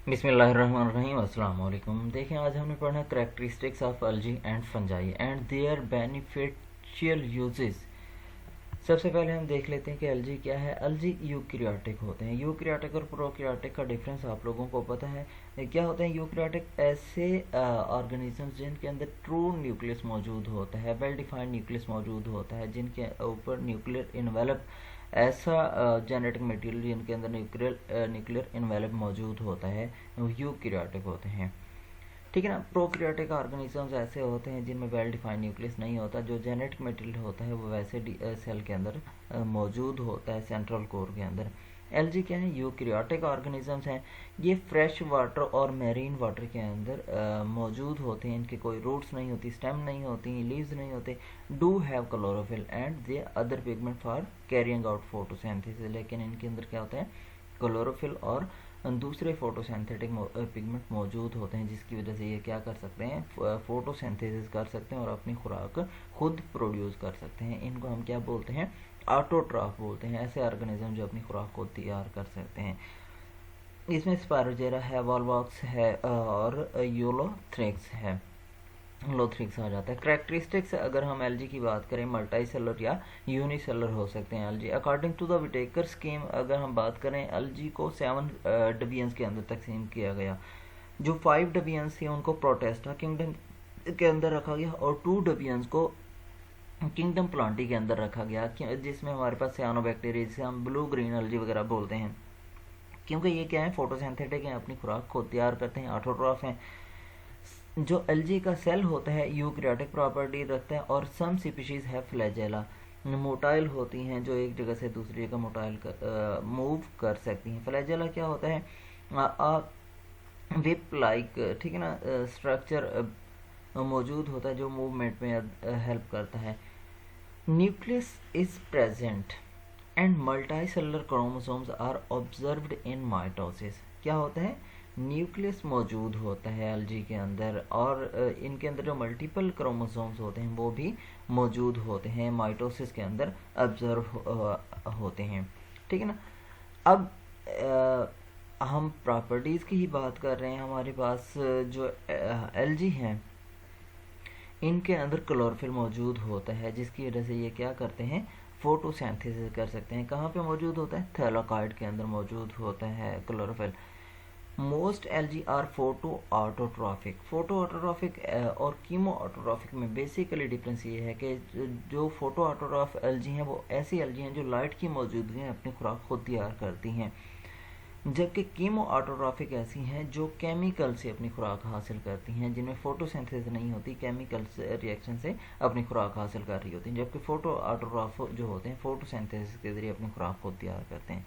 बिस्मिल्लाहिर्रहमानिर्रहीम अस्सलाम वालेकुम। देखें, आज हमने पढ़ना characteristics of algae and fungi and their beneficial uses. सबसे पहले हम देख लेते हैं कि एल्जी क्या है। एल्जी यूकैरियोटिक होते हैं। यूकैरियोटिक और प्रोकैरियोटिक का डिफरेंस आप लोगों को पता है। क्या होते हैं यूकैरियोटिक? ऐसे ऑर्गेनिजम्स जिनके अंदर ट्रू न्यूक्लियस मौजूद होता है, वेल डिफाइंड न्यूक्लियस मौजूद होता है, जिनके ऊपर न्यूक्लियर इन्वेलप, ऐसा जेनेटिक मटेरियल जिनके अंदर न्यूक्लियर इन्वेलप मौजूद होता है, यूकैरियोटिक होते हैं। ठीक है ना। प्रोकैरियोटिक ऑर्गेनिजम्स ऐसे होते हैं जिनमें वेल डिफाइंड न्यूक्लियस नहीं होता, जो जेनेटिक मटेरियल होता है वो वैसे सेल के अंदर मौजूद होता है, सेंट्रल कोर के अंदर। एलजी क्या है? यूकैरियोटिक ऑर्गेनिजम्स हैं। ये फ्रेश वाटर और मैरीन वाटर के अंदर मौजूद होते हैं। इनके कोई रूट्स नहीं होती, स्टेम नहीं होती, लीव्स नहीं होते। Do have chlorophyll and they other pigment for carrying out photosynthesis. लेकिन इनके अंदर क्या होता है? क्लोरोफिल और दूसरे फोटोसिंथेटिक पिगमेंट मौजूद होते हैं, जिसकी वजह से ये क्या कर सकते हैं? फोटोसिंथेसिस कर सकते हैं और अपनी खुराक खुद प्रोड्यूस कर सकते हैं। इनको हम क्या बोलते हैं? ऑटोट्रॉफ बोलते हैं। ऐसे ऑर्गेनिज्म जो अपनी खुराक खुद तैयार कर सकते हैं। इसमें स्पायरोजेरा है, वॉलवॉक्स है और यूलोथ्रिक्स है। लोथ्रिक्स आ जाता है। करेक्टरिस्टिक्स अगर हम एलजी की बात करें, मल्टी सेलर या यूनिसेलर हो सकते हैं algae. According to the Whittaker scheme अगर हम बात करें, एलजी को 7 डिवीजन्स के अंदर तकसीम किया गया। जो 5 डिवीजन्स थे उनको प्रोटेस्टा किंगडम के अंदर रखा गया और 2 डिवीजन्स को किंगडम प्लांटी के अंदर रखा गया, जिसमें हमारे पास सियानोबैक्टीरिया, जिसे हम ब्लू ग्रीन एलजी वगैरह बोलते हैं। क्योंकि ये क्या है? फोटोसिंथेटिक हैं, अपनी खुराक खुद तैयार करते हैं, ऑटोट्रॉफ हैं। जो एलजी का सेल होता है यूकैरियोटिक प्रॉपर्टी रखता है और सम स्पीशीज है फ्लैजेला, मोटाइल होती हैं, जो एक जगह से दूसरी जगह मोटाइल मूव कर सकती हैं। फ्लैजेला क्या होता है? विप लाइक, ठीक है ना, स्ट्रक्चर मौजूद होता है जो मूवमेंट में हेल्प करता है। Nucleus is present and multicellular chromosomes are observed in mitosis. क्या होता है? न्यूक्लियस मौजूद होता है एलजी के अंदर और इनके अंदर जो मल्टीपल क्रोमोसोम्स होते हैं वो भी मौजूद होते हैं, माइटोसिस के अंदर ऑब्जर्व होते हैं। ठीक है ना। अब हम प्रॉपर्टीज़ की ही बात कर रहे हैं। हमारे पास जो एलजी हैं, इनके अंदर क्लोरोफिल मौजूद होता है, जिसकी वजह से ये क्या करते हैं? फोटोसिंथेसिस कर सकते हैं। कहाँ पे मौजूद होता है? थैलाकॉइड के अंदर मौजूद होता है chlorophyll. Most algae are photo autotrophic. Photo autotrophic और कीमो ऑटोट्रॉफिक में बेसिकली डिफरेंस ये है कि जो फोटो ऑटोट्रॉफ एलजी हैं वो ऐसी एलजी हैं जो लाइट की मौजूदगी में अपनी खुराक खुद तैयार करती हैं, जबकि कीमो ऑटोट्रॉफिक ऐसी हैं जो केमिकल से अपनी खुराक हासिल करती हैं, जिनमें फोटोसिंथेसिस नहीं होती, केमिकल रिएक्शन से अपनी खुराक हासिल कर रही होती हैं। जबकि फोटो ऑटोट्रॉफ जो होते हैं फोटोसिंथेसिस के जरिए अपनी खुराक खुद तैयार करते हैं।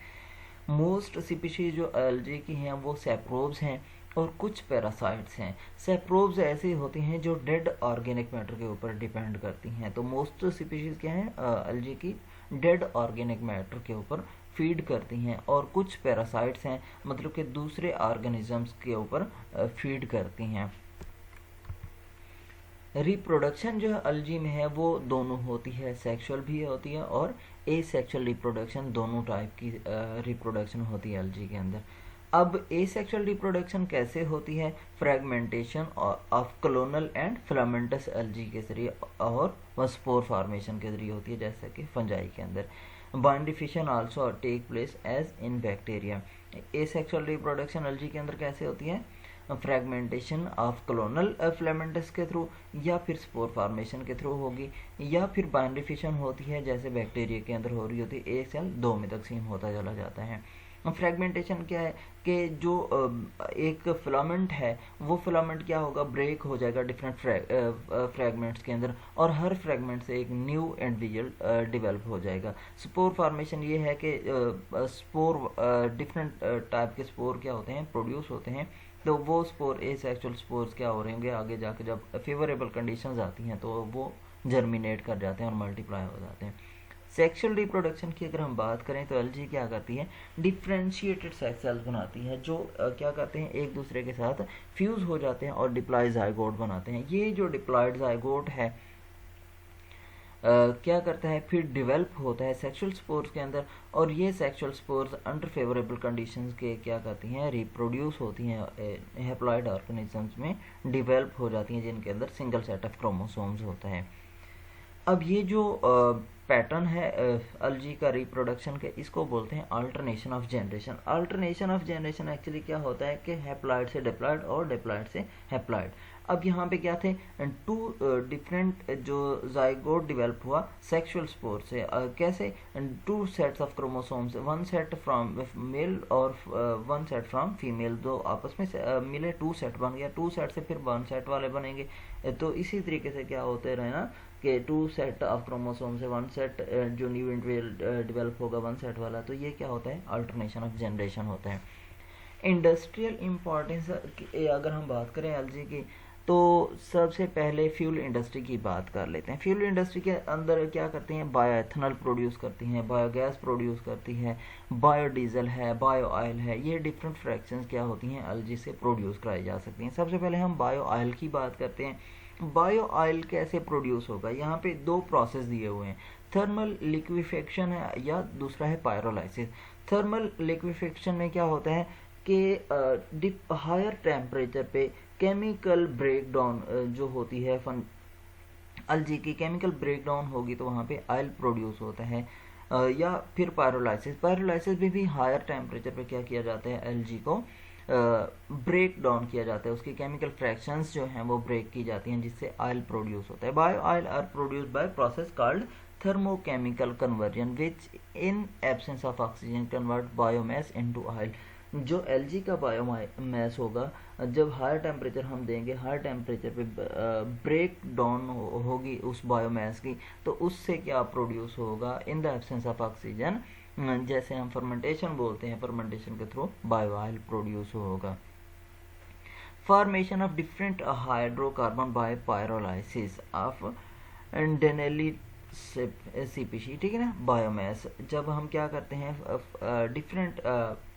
मोस्ट स्पीशीज जो एलजी की हैं वो सेप्रोब्स हैं और कुछ पैरासाइट्स हैं। सेप्रोब्स ऐसी होती हैं जो डेड ऑर्गेनिक मैटर के ऊपर डिपेंड करती हैं। तो मोस्ट स्पीशीज क्या हैं एलजी की? डेड ऑर्गेनिक मैटर के ऊपर फीड करती हैं। और कुछ पैरासाइट्स हैं, मतलब कि दूसरे ऑर्गेनिजम्स के ऊपर फीड करती हैं। रिप्रोडक्शन जो है एलजी में है वो दोनों होती है, सेक्सुअल भी होती है और एसेक्सुअल रिप्रोडक्शन, दोनों टाइप की रिप्रोडक्शन होती है एलजी के अंदर। अब एसेक्सुअल रिप्रोडक्शन कैसे होती है? Fragmentation of clonal and filamentous LG के जरिए और स्पोर फॉर्मेशन के जरिए होती है, जैसे कि फंजाई के अंदर। Binary fission also take place as in bacteria. Asexual reproduction algae के अंदर कैसे होती है? फ्रेगमेंटेशन ऑफ क्लोनल फिलामेंटस के थ्रू, या फिर स्पोर फॉर्मेशन के थ्रू होगी, या फिर बाइंडिफिशन होती है जैसे बैक्टीरिया के अंदर हो रही होती है। एक सेल दो में तकसीम होता चला जाता है। फ्रेगमेंटेशन क्या है कि जो एक फिलामेंट है वो फिलामेंट क्या होगा? ब्रेक हो जाएगा डिफरेंट फ्रेगमेंट्स के अंदर और हर फ्रेगमेंट से एक न्यू इंडिविजुअल डेवलप हो जाएगा। स्पोर फॉर्मेशन ये है कि स्पोर डिफरेंट टाइप के स्पोर क्या होते हैं? प्रोड्यूस होते हैं। तो वो स्पोर एसेक्सुअल स्पोर्स क्या हो रहे होंगे आगे जाके, जब फेवरेबल कंडीशंस आती हैं तो वो जर्मिनेट कर जाते हैं और मल्टीप्लाई हो जाते हैं। सेक्सुअल रिप्रोडक्शन की अगर हम बात करें तो एलजी क्या करती है? डिफ्रेंशिएटेड सेक्स सेल्स बनाती है, जो क्या करते हैं? एक दूसरे के साथ फ्यूज हो जाते हैं और डिप्लॉय जाइगोट बनाते हैं। ये जो डिप्लॉयड जाइगोट है क्या करता है, फिर डेवलप होता है सेक्सुअल स्पोर्स के अंदर, और ये sexual spores under favourable conditions के क्या करती हैं, रिप्रोड्यूस होती हैं हैप्लॉइड ऑर्गेनिजम्स में, डेवलप हो जाती हैं, जिनके अंदर सिंगल सेट ऑफ क्रोमोसोम्स होता है। अब ये जो पैटर्न है अलजी का रिप्रोडक्शन के, इसको बोलते हैं alternation of generation. Alternation of generation actually क्या होता है कि हैप्लॉइड से डिप्लॉइड और डिप्लॉइड से हैप्लॉइड। अब यहाँ पे क्या थे, टू डिफरेंट जो जाइगोट डेवलप हुआ सेक्सुअल स्पोर से, कैसे, two sets of chromosomes, one set from male और वन सेट फ्रॉम फीमेल, दो आपस में मिले, टू सेट बन गया, टू सेट से फिर वन सेट वाले बनेंगे। तो इसी तरीके से क्या होते रहे ना कि टू सेट ऑफ क्रोमोसोम से वन सेट जो न्यू इंडिविजुअल डेवलप होगा वन सेट वाला, तो ये क्या होता है, अल्टरनेशन ऑफ जनरेशन होता है। इंडस्ट्रियल इम्पोर्टेंस अगर हम बात करें एलजी की, तो सबसे पहले फ्यूल इंडस्ट्री की बात कर लेते हैं। फ्यूल इंडस्ट्री के अंदर क्या करते हैं, बायोएथनॉल प्रोड्यूस करती हैं, बायोगैस प्रोड्यूस करती है, बायोडीजल है, बायो ऑयल है, ये डिफरेंट फ्रैक्शंस क्या होती हैं एलजी से प्रोड्यूस कराई जा सकती हैं। सबसे पहले हम बायो ऑयल की बात करते हैं। बायो ऑयल कैसे प्रोड्यूस होगा, यहाँ पे दो प्रोसेस दिए हुए हैं, थर्मल लिक्विफेक्शन है या दूसरा है पायरोलाइसिस। थर्मल लिक्विफेक्शन में क्या होता है कि हायर टेम्परेचर पे केमिकल ब्रेकडाउन जो होती है अलजी की केमिकल ब्रेकडाउन होगी, तो वहाँ पे ऑयल प्रोड्यूस होता है। या फिर पायरोलाइसिस, पायरोलाइसिस में भी हायर टेम्परेचर पे क्या किया जाता है, एलजी को ब्रेक डाउन किया जाता है, उसकी केमिकल फ्रैक्शंस जो हैं वो ब्रेक की जाती हैं, जिससे ऑयल प्रोड्यूस होता है। Bio oil are produced by process called thermochemical conversion which in absence of oxygen convert biomass into oil. जो एलजी का बायोमास होगा, जब हायर टेम्परेचर हम देंगे, हायर टेम्परेचर पे ब्रेक डाउन होगी उस बायोमास की, तो उससे क्या प्रोड्यूस होगा, in the absence of oxygen, जैसे हम फर्मेंटेशन बोलते हैं, फर्मेंटेशन के थ्रू बायो ऑयल प्रोड्यूस होगा। Formation of different hydrocarbon by pyrolysis of डेनेली CPC, ठीक है ना, बायोमास। जब हम क्या करते हैं, डिफरेंट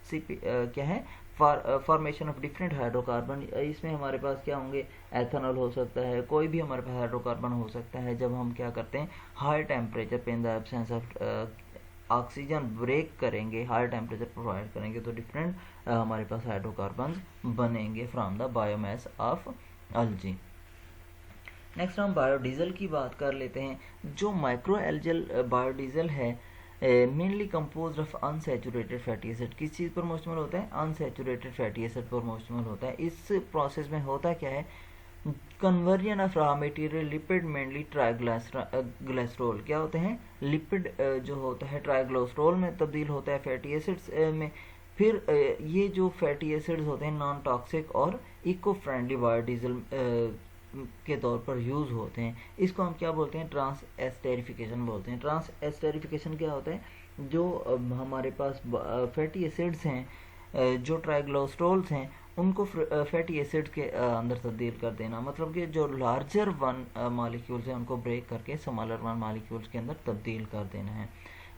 क्या है, फॉर्मेशन ऑफ डिफरेंट हाइड्रोकार्बन, इसमें हमारे पास क्या होंगे, एथेनॉल हो सकता है, कोई भी हमारे पास हाइड्रोकार्बन हो सकता है। जब हम क्या करते हैं, हाई टेम्परेचर पे in the absence of oxygen break करेंगे, हाई टेम्परेचर प्रोवाइड करेंगे, तो डिफरेंट हमारे पास हाइड्रोकार्बन बनेंगे from the biomass of algae. Next हम बायोडीजल की बात कर लेते हैं। जो माइक्रो एल्जल बायोडीजल है mainly compose of unsaturated fatty acid, किस चीज़ पर मुश्तमिल होता है, अनसैचुरेटेड फैटी एसिड पर मुश्तमिल होता है। इस प्रोसेस में होता क्या है, conversion of raw material lipid mainly triglycerol, क्या होते हैं, लिपिड जो होता है ट्राइग्लिसरॉल में तब्दील होता है फैटी एसिड्स में। फिर ये जो फैटी एसिड्स होते हैं नॉन टॉक्सिक और इको फ्रेंडली बायोडीजल के तौर पर यूज़ होते हैं। इसको हम क्या बोलते हैं, ट्रांस एस्टेरिफिकेशन बोलते हैं। ट्रांस एस्टेरिफिकेशन क्या होता है, जो हमारे पास फैटी एसिड्स हैं, जो ट्राइग्लिसरॉल्स हैं, उनको फैटी एसिड के अंदर तब्दील कर देना, मतलब कि जो लार्जर वन मॉलिक्यूल्स हैं उनको ब्रेक करके स्मॉलर वन मॉलिक्यूल्स के अंदर तब्दील कर देना है।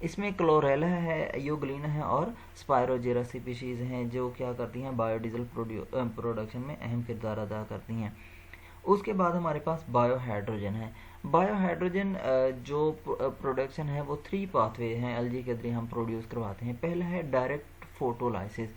इसमें क्लोरेला है, यूग्लिना है और स्पायरोजेरा स्पीशीज़ हैं, जो क्या करती हैं, बायोडीजल प्रोडक्शन में अहम किरदार अदा करती हैं। उसके बाद हमारे पास बायोहाइड्रोजन है। बायोहाइड्रोजन जो प्रोडक्शन है वो 3 पाथवे हैं एलजी के जरिए हम प्रोड्यूस करवाते हैं। पहला है डायरेक्ट फोटोलाइसिस,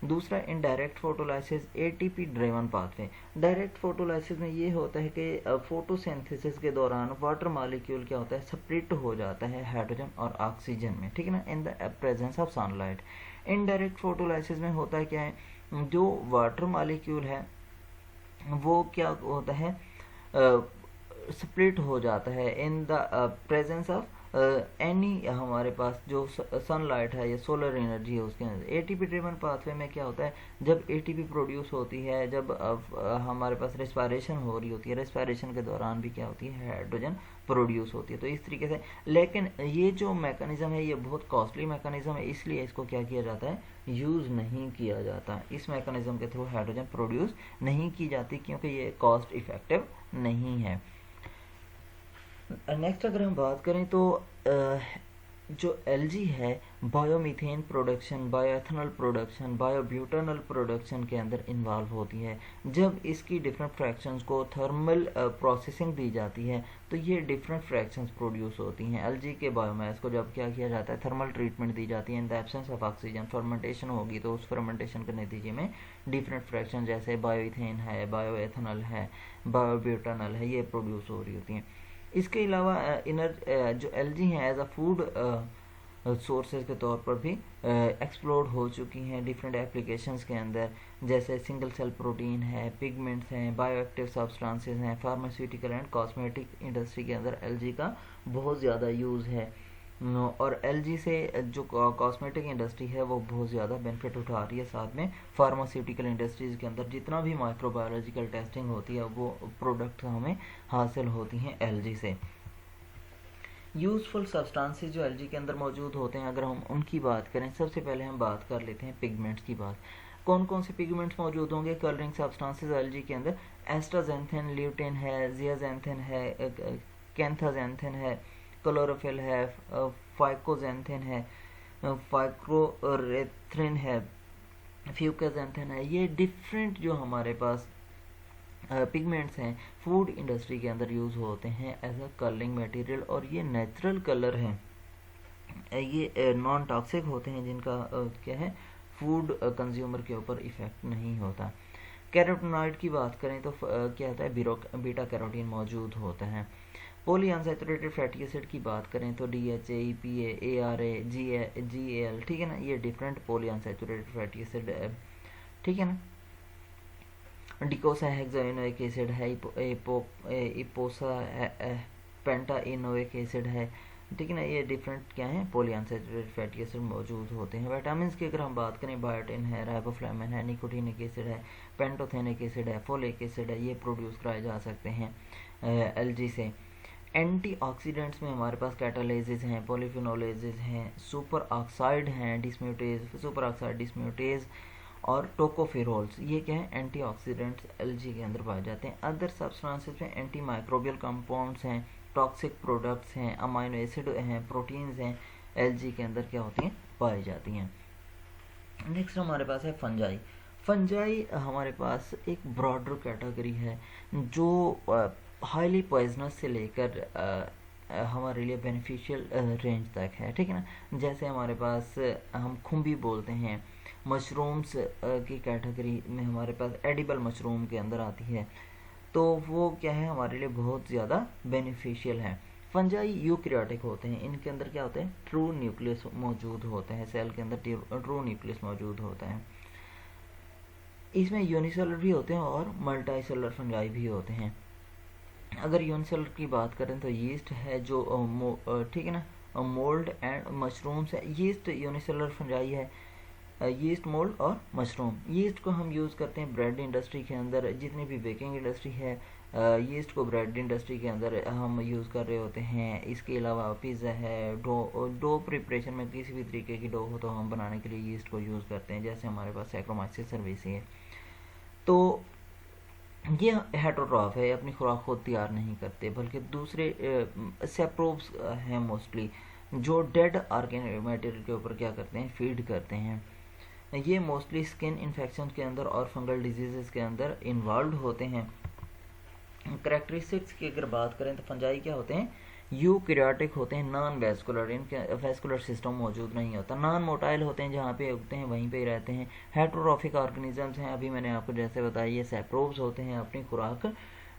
दूसरा indirect photolysis, ATP driven pathway. Direct photolysis में ये होता है कि फोटोसिंथेसिस के दौरान वाटर मॉलिक्यूल क्या होता है, स्प्लिट हो जाता है हाइड्रोजन और ऑक्सीजन में, ठीक है ना, in the presence of sunlight. Indirect photolysis में होता है क्या है, जो वाटर मॉलिक्यूल है वो क्या होता है, स्प्लिट हो जाता है in the presence of any, हमारे पास जो सनलाइट है या सोलर एनर्जी है उसके अंदर। एटीपी ड्रिवन पाथवे में क्या होता है, जब एटीपी प्रोड्यूस होती है, जब हमारे पास रेस्पिरेशन हो रही होती है, रेस्पिरेशन के दौरान भी क्या होती है, हाइड्रोजन प्रोड्यूस होती है। तो इस तरीके से, लेकिन ये जो मैकेनिज्म है ये बहुत कॉस्टली मैकेनिज्म है, इसलिए इसको क्या किया जाता है, यूज़ नहीं किया जाता। इस मैकेनिज्म के थ्रू हाइड्रोजन प्रोड्यूस नहीं की जाती क्योंकि ये कॉस्ट इफेक्टिव नहीं है। नेक्स्ट अगर हम बात करें तो जो एलजी है biomethane production, bioethanol production, biobutanol production के अंदर इन्वॉल्व होती है। जब इसकी डिफरेंट फ्रैक्शंस को थर्मल प्रोसेसिंग दी जाती है तो ये डिफरेंट फ्रैक्शंस प्रोड्यूस होती हैं। एलजी के बायोमास को जब क्या किया जाता है, थर्मल ट्रीटमेंट दी जाती है। इन the absence of oxygen fermentation होगी तो उस फर्मेंटेशन के नतीजे में डिफरेंट फ्रैक्शन जैसे बायोइथेन है, बायोएथनॉल है, बायोब्यूटानॉल है, ये प्रोड्यूस हो रही होती हैं। इसके अलावा जो एलजी हैं एज अ फूड सोर्सेज के तौर पर भी एक्सप्लोर हो चुकी हैं डिफरेंट एप्लीकेशंस के अंदर, जैसे सिंगल सेल प्रोटीन है, पिगमेंट्स हैं, बायोएक्टिव सब्सटेंसेस हैं, फार्मास्यूटिकल एंड कॉस्मेटिक इंडस्ट्री के अंदर एलजी का बहुत ज़्यादा यूज़ है। और एलजी से जो कॉस्मेटिक इंडस्ट्री है वो बहुत ज़्यादा बेनिफिट उठा रही है। साथ में फार्मास्यूटिकल इंडस्ट्रीज़ के अंदर जितना भी माइक्रोबायोलॉजिकल टेस्टिंग होती है वो प्रोडक्ट हमें हासिल होती हैं एलजी से। यूज़फुल सब्सटेंसेस जो एलजी के अंदर मौजूद होते हैं, अगर हम उनकी बात करें, सबसे पहले हम बात कर लेते हैं पिगमेंट्स की बात। कौन कौन से पिगमेंट्स मौजूद होंगे कलरिंग सब्सटेंसेस एलजी के अंदर? एस्टाजेंथिन, ल्यूटिन है, जियाजेंथिन है, कैंथाजेंथिन है, क्लोरोफिल है, फाइकोजेंथिन है, फाइक्रोरेथ्रिन है, फ्यूकाजेंथिन है। ये डिफरेंट जो हमारे पास पिगमेंट्स हैं फूड इंडस्ट्री के अंदर यूज़ होते हैं एज अ कलरिंग मटेरियल, और ये नेचुरल कलर हैं। ये नॉन टॉक्सिक होते हैं, जिनका क्या है फूड कंज्यूमर के ऊपर इफेक्ट नहीं होता। कैरोटीनॉइड की बात करें तो क्या होता है बीटा कैरोटीन मौजूद होता है। पॉली अनसैचुरेटेड फैटी एसिड की बात करें तो DHA, EPA, ARA, GAL, ठीक है ना, ये different poly unsaturated fatty acid, ठीक है ना। डिकोसाहेक्साइनोइक एसिड है, इपोसा पेंटाइनोइक एसिड है, ठीक है ना। ये डिफरेंट क्या है पॉली अनसैचुरेटेड फैटी एसिड मौजूद होते हैं। विटामिन की अगर हम बात करें, बायोटिन है, राइबोफ्लाविन है, निकोटीनिक एसिड है, पेंटोथेनिक एसिड है, फोलिक एसिड है, ये प्रोड्यूस कराए जा सकते हैं एलजी से। एंटीऑक्सीडेंट्स में हमारे पास कैटालेजेस हैं, पॉलीफिनोलेजेस हैं, सुपर ऑक्साइड हैं, डिस्म्यूटेज, सुपर ऑक्साइड डिस्म्यूटेज और टोकोफेरोल्स, ये क्या है एंटीऑक्सीडेंट्स एलजी के अंदर पाए जाते हैं। अदर सब्सटेंसेस में एंटी माइक्रोबियल कंपाउंड्स हैं, टॉक्सिक प्रोडक्ट्स हैं, अमाइनो एसिड हैं, प्रोटीन्स हैं, एलजी के अंदर क्या होती हैं पाई जाती हैं। नेक्स्ट हमारे पास है फंजाई। फंजाई हमारे पास एक ब्रॉडर कैटेगरी है जो हाईली पॉइजनस से लेकर हमारे लिए बेनिफिशियल रेंज तक है, ठीक है ना। जैसे हमारे पास हम खुम्बी बोलते हैं, मशरूम्स की कैटेगरी में हमारे पास एडिबल मशरूम के अंदर आती है, तो वो क्या है हमारे लिए बहुत ज़्यादा बेनिफिशियल है। फंजाई यूकैरियोटिक होते हैं, इनके अंदर क्या होते हैं ट्रू न्यूक्लियस मौजूद होते हैं, सेल के अंदर ट्रू न्यूक्लियस मौजूद होता है। इसमें यूनिसेलर भी होते हैं और मल्टीसेलर फंजाई भी होते हैं। अगर यूनिसेलर की बात करें तो यीस्ट है जो ठीक है ना, मोल्ड एंड मशरूम्स है। यीस्ट यूनिसेलर फंजाई है, यीस्ट, मोल्ड और मशरूम। यीस्ट को हम यूज़ करते हैं ब्रेड इंडस्ट्री के अंदर, जितनी भी बेकिंग इंडस्ट्री है यीस्ट को ब्रेड इंडस्ट्री के अंदर हम यूज़ कर रहे होते हैं। इसके अलावा पिज़्ज़ा है, डो प्रिपरेशन में किसी भी तरीके की डो हो तो हम बनाने के लिए यीस्ट को यूज़ करते हैं, जैसे हमारे पास सैक्रोमाइसिस सर्विस है। तो ये हेटरोट्रॉफ है, अपनी खुराक खुद तैयार नहीं करते, बल्कि दूसरे सेप्रोब्स हैं मोस्टली, जो डेड ऑर्गेनिक मटेरियल के ऊपर क्या करते हैं फीड करते हैं। ये मोस्टली स्किन इन्फेक्शन के अंदर और फंगल डिजीज़ के अंदर इन्वॉल्व होते हैं। करेक्टरिस्टिक्स की अगर बात करें तो फंजाई क्या होते हैं यूकैरियोटिक होते हैं, नॉन वेस्कुलर, इनके वेस्कुलर सिस्टम मौजूद नहीं होता। नॉन मोटाइल होते हैं, जहाँ पे उगते हैं वहीं पे ही रहते हैं। हेटरोट्रॉफिक ऑर्गेनिजम्स हैं, अभी मैंने आपको जैसे बताया ये सैप्रोब्स होते हैं, अपनी खुराक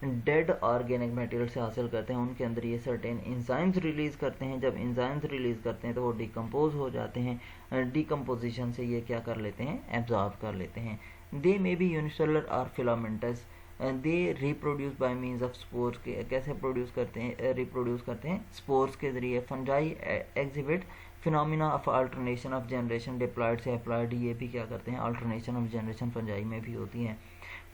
डेड ऑर्गेनिक मटेरियल से हासिल करते हैं। उनके अंदर ये सर्टेन इंजाइम्स रिलीज़ करते हैं, जब इंजाइम्स रिलीज़ करते हैं तो वो डिकम्पोज हो जाते हैं, डिकम्पोजिशन से ये क्या कर लेते हैं एब्जॉर्ब कर लेते हैं। दे मे बी यूनिसेलर और filamentous, they reproduce by means of spores. के कैसे प्रोड्यूस करते हैं रिप्रोड्यूस करते हैं स्पोर्स के ज़रिए। Fungi exhibit phenomena of alternation of generation diploid से अप्लाइड, ये भी क्या करते हैं अल्टरनेशन ऑफ जनरेशन फंजाई में भी होती है।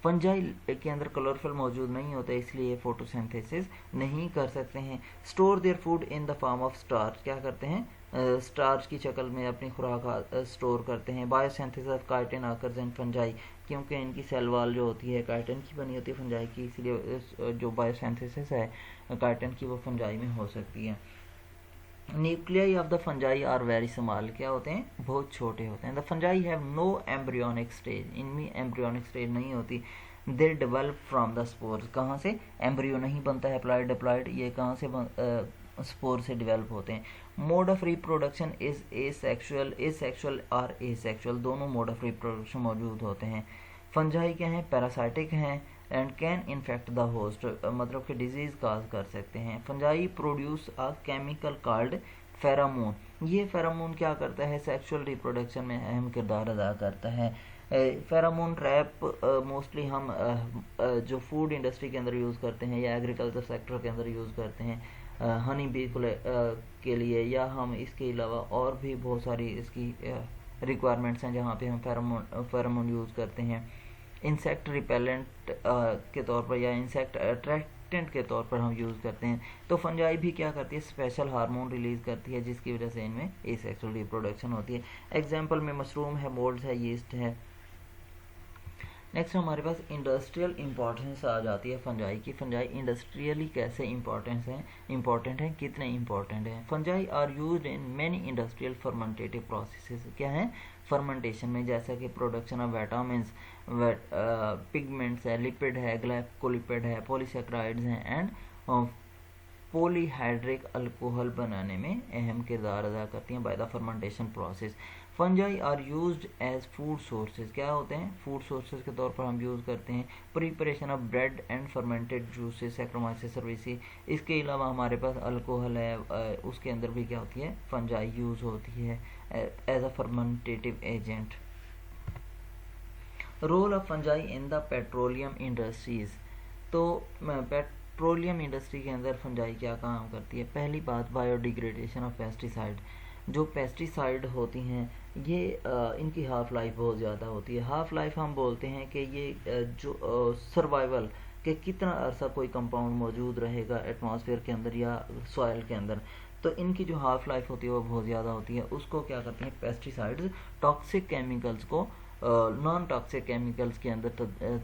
फंजाई के अंदर क्लोरोफिल मौजूद नहीं होता, इसलिए फोटोसिंथेसिस नहीं कर सकते हैं। Store their food in the form of starch, क्या करते हैं स्टार्च की शक्ल में अपनी खुराक स्टोर करते हैं। Biosynthesis of chitin occurs in fungi, क्योंकि इनकी सेल वॉल जो होती है काइटिन की बनी होती है फंजाई की, इसलिए जो बायोसिंथेसिस है काइटिन की वो फंजाई में हो सकती है। Nuclei of the fungi are very small, क्या होते हैं, बहुत छोटे होते हैं। The fungi have no embryonic stage, इनमें एम्ब्रियोनिक स्टेज नहीं होती। They develop from the spores, कहाँ से, एम्ब्रियो नहीं बनता है अप्लाइड डिप्लॉयड, ये कहाँ से स्पोर से डेवलप होते हैं। Mode of reproduction is asexual, asexual और एसेक्सुअल, दोनों मोड ऑफ रिप्रोडक्शन मौजूद होते हैं। फंजाई क्या हैं, पैरासाइटिक हैं and can infect the host, मतलब कि डिजीज काज कर सकते हैं। Fungi produce a chemical called pheromone, ये फेरामोन क्या करता है, सेक्सुअल रिप्रोडक्शन में अहम किरदार अदा करता है। फेरामोन ट्रैप मोस्टली हम जो फूड इंडस्ट्री के अंदर यूज़ करते हैं या एग्रीकल्चर सेक्टर के अंदर यूज़ करते हैं, हनी बी के लिए, या हम इसके अलावा और भी बहुत सारी इसकी रिक्वायरमेंट्स हैं जहाँ पे हम फेरामोन यूज़ करते हैं। इंसेक्ट रिपेलेंट के तौर पर या इंसेक्ट अट्रैक्टेंट के तौर पर हम यूज़ करते हैं। तो फंजाई भी क्या करती है, स्पेशल हार्मोन रिलीज़ करती है जिसकी वजह से इनमें एसेक्सुअल रिप्रोडक्शन होती है। एग्जाम्पल में मशरूम है, मोल्ड्स है, यीस्ट है। नेक्स्ट हमारे पास इंडस्ट्रियल इंपॉर्टेंस आ जाती है फंजाई की। फंजाई इंडस्ट्रियली कैसे इम्पॉर्टेंट है, कितने इम्पॉर्टेंट हैं। Fungi are used in many industrial fermentative processes, क्या है, फर्मेंटेशन में, जैसा कि प्रोडक्शन ऑफ विटामिन्स, पिगमेंट्स है, लिपिड है, ग्लाइकोलिपिड है, पॉलीसेक्राइड्स हैं एंड पॉलीहाइड्रिक अल्कोहल बनाने में अहम किरदार अदा करती हैं by the fermentation process. Fungi are used as food sources, क्या होते हैं, फूड सोर्सेज के तौर पर हम यूज़ करते हैं। Preparation of bread and fermented juices, saccharomyces cerevisiae. इसके अलावा हमारे पास अल्कोहल है, उसके अंदर भी क्या होती है, फंजाई यूज़ होती है as a fermentative agent. Role of fungi in the petroleum industries, तो पेट्रोलियम इंडस्ट्री के अंदर फंजाई क्या काम करती है। पहली बात, बायोडिग्रेडेशन ऑफ पेस्टिसाइड, जो पेस्टिसाइड होती हैं ये इनकी हाफ लाइफ बहुत ज़्यादा होती है। हाफ लाइफ हम बोलते हैं कि ये जो सर्वाइवल कि कितना अरसा कोई कंपाउंड मौजूद रहेगा एटमॉस्फेयर के अंदर या सॉइल के अंदर, तो इनकी जो हाफ लाइफ होती है वो बहुत ज़्यादा होती है। उसको क्या करते हैं, पेस्टिसाइड्स टॉक्सिक केमिकल्स को नॉन टॉक्सिक केमिकल्स के अंदर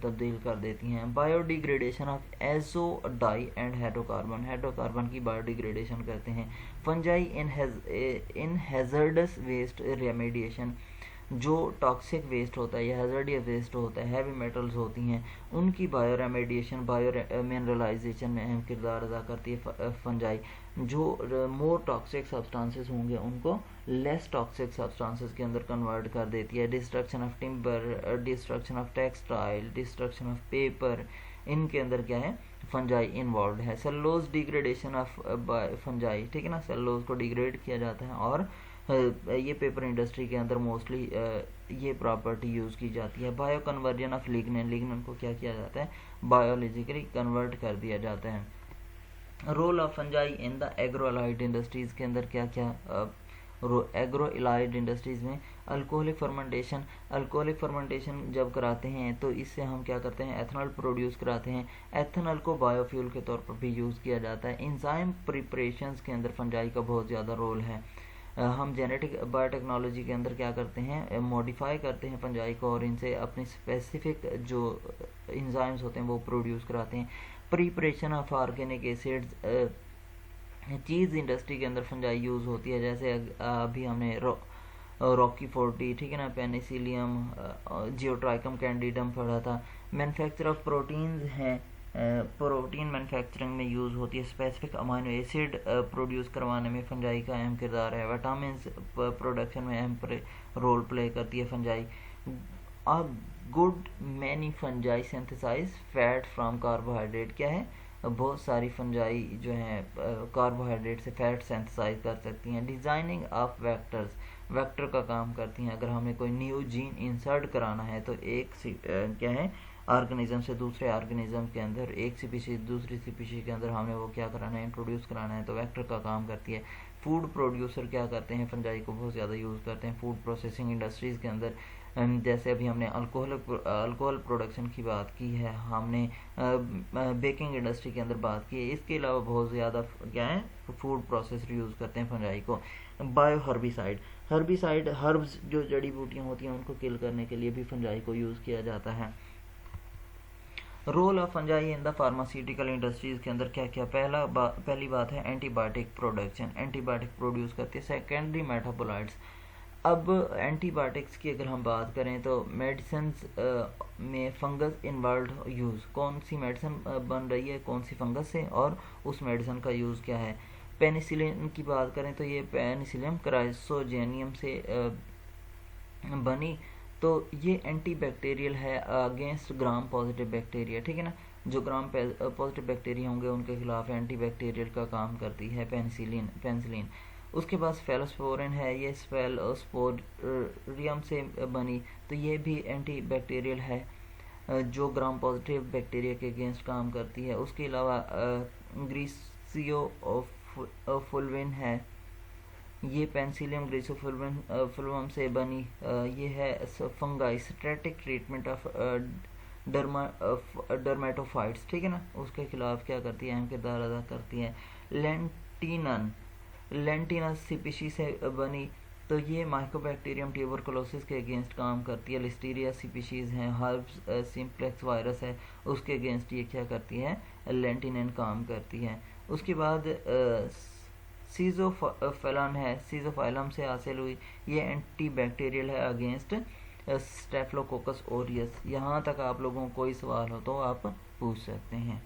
तब्दील कर देती हैं। Biodegradation of azo dye and hydrocarbon की बायोडिग्रेडेशन करते हैं। Fungi in hazardous waste remediation, जो टॉक्सिक वेस्ट होता है या हैजर्डियस वेस्ट होता है, हैवी मेटल्स होती हैं, उनकी बायो रेमेडिएशन, बायो मिनरलाइजेशन में अहम किरदार अदा करती है फंजाई। जो मोर टॉक्सिक सब्सटेंसेस होंगे उनको लेस टॉक्सिक सब्सटेंसेस के अंदर कन्वर्ट कर देती है। Destruction of timber, destruction of textile, destruction of paper, इनके अंदर क्या है, फंजाई इन्वॉल्व है। सेलुलोज डिग्रेडेशन ऑफ फंजाई, ठीक है ना, सेलुलोज को डिग्रेड किया जाता है और ये पेपर इंडस्ट्री के अंदर मोस्टली ये प्रॉपर्टी यूज़ की जाती है। बायो कन्वर्जन ऑफ लिग्निन को क्या किया जाता है, बायोलॉजिकली कन्वर्ट कर दिया जाता है। Role of fungi in the agroallied industries के अंदर क्या क्या, एग्रोइलाइड इंडस्ट्रीज़ में अल्कोहलिक फर्मेंटेशन जब कराते हैं तो इससे हम क्या करते हैं, एथनॉल प्रोड्यूस कराते हैं। एथनॉल को बायोफ्यूल के तौर पर भी यूज़ किया जाता है। इंजाइम प्रिपरेशंस के अंदर फंजाई का बहुत ज़्यादा रोल है। हम जेनेटिक बायोटेक्नोलॉजी के अंदर क्या करते हैं, मॉडिफाई करते हैं फंजाई को और इनसे अपनी स्पेसिफिक जो इंजाइम्स होते हैं वो प्रोड्यूस कराते हैं। Preparation of organic acids, cheese industry के अंदर फंजाई यूज़ होती है, जैसे अभी हमने रॉकी 40, ठीक है ना, पेनिसिलियम, जियोट्राइकम कैंडिडम पढ़ा था। मैन्युफैक्चर ऑफ प्रोटीन्स हैं, प्रोटीन मैन्युफैक्चरिंग में यूज़ होती है। स्पेसिफिक अमाइनो एसिड प्रोड्यूस करवाने में फंजाई का अहम किरदार है। विटामिन प्रोडक्शन में अहम रोल प्ले करती है fungi. A good many fungi synthesize fat from carbohydrate, क्या है, बहुत सारी फंजाई जो हैं कार्बोहाइड्रेट से फैट सिंथेसाइज कर सकती हैं। डिज़ाइनिंग ऑफ वेक्टर का काम करती हैं। अगर हमें कोई न्यू जीन इंसर्ट कराना है तो एक क्या है, ऑर्गेनिज्म से दूसरे ऑर्गेनिज्म के अंदर, एक स्पीशीज दूसरी स्पीशीज के अंदर हमें वो क्या कराना है, इंट्रोड्यूस कराना है, तो वेक्टर का काम करती है। फूड प्रोड्यूसर क्या करते हैं, फंजाई को बहुत ज़्यादा यूज़ करते हैं फूड प्रोसेसिंग इंडस्ट्रीज़ के अंदर। जैसे अभी हमने अल्कोहल प्रोडक्शन की बात की है, हमने बेकिंग इंडस्ट्री के अंदर बात की है। इसके अलावा बहुत ज़्यादा क्या है, फूड प्रोसेसर यूज़ करते हैं फंजाई को। बायो हर्बिसाइड हर्ब्स जो जड़ी बूटियाँ होती हैं उनको किल करने के लिए भी फंजाई को यूज़ किया जाता है। Role of fungi in the pharmaceutical industries के अंदर क्या क्या, पहली बात है एंटीबायोटिक प्रोडक्शन, एंटीबायोटिक प्रोड्यूस करती है। सेकेंडरी मेटाबोलाइट्स, अब एंटीबायोटिक्स की अगर हम बात करें तो मेडिसिन में फंगस इन्वॉल्व यूज़, कौन सी मेडिसिन बन रही है कौन सी फंगस से, और उस मेडिसिन का यूज़ क्या है। पेनिसिलिन की बात करें तो ये पेनिसिलियम क्राइसोजेनियम से बनी, तो ये एंटी बैक्टीरियल है अगेंस्ट ग्राम पॉजिटिव बैक्टीरिया, ठीक है ना। जो ग्राम पॉजिटिव बैक्टीरिया होंगे उनके खिलाफ एंटी बैक्टीरियल का काम करती है पेनिसिलिन। उसके बाद स्फेलोस्पोरिन है, ये स्फेलोस्पोरियम से बनी, तो ये भी एंटी बैक्टीरियल है जो ग्राम पॉजिटिव बैक्टीरिया के अगेंस्ट काम करती है। उसके अलावा ग्रीसियोफुल्विन है, ये पेंसिलियम ग्रीसियोफुल्वम से बनी, ये है fungi static treatment of dermatophytes, ठीक है ना, उसके खिलाफ क्या करती है, अहम किरदार अदा करती है। लेंटिनस स्पीशीज से बनी, तो ये माइकोबैक्टीरियम ट्यूबरकुलोसिस के अगेंस्ट काम करती है। लिस्टीरिया स्पीशीज हैं, हर्ब्स सिम्प्लेक्स वायरस है, उसके अगेंस्ट ये क्या करती है, लेंटिनिन काम करती है। उसके बाद सीजोफेलन है, सीजोफाइलम से हासिल हुई, ये एंटी बैक्टीरियल है अगेंस्ट स्टेफलोकोकस ओरियस। यहाँ तक आप लोगों को कोई सवाल हो तो आप पूछ सकते हैं।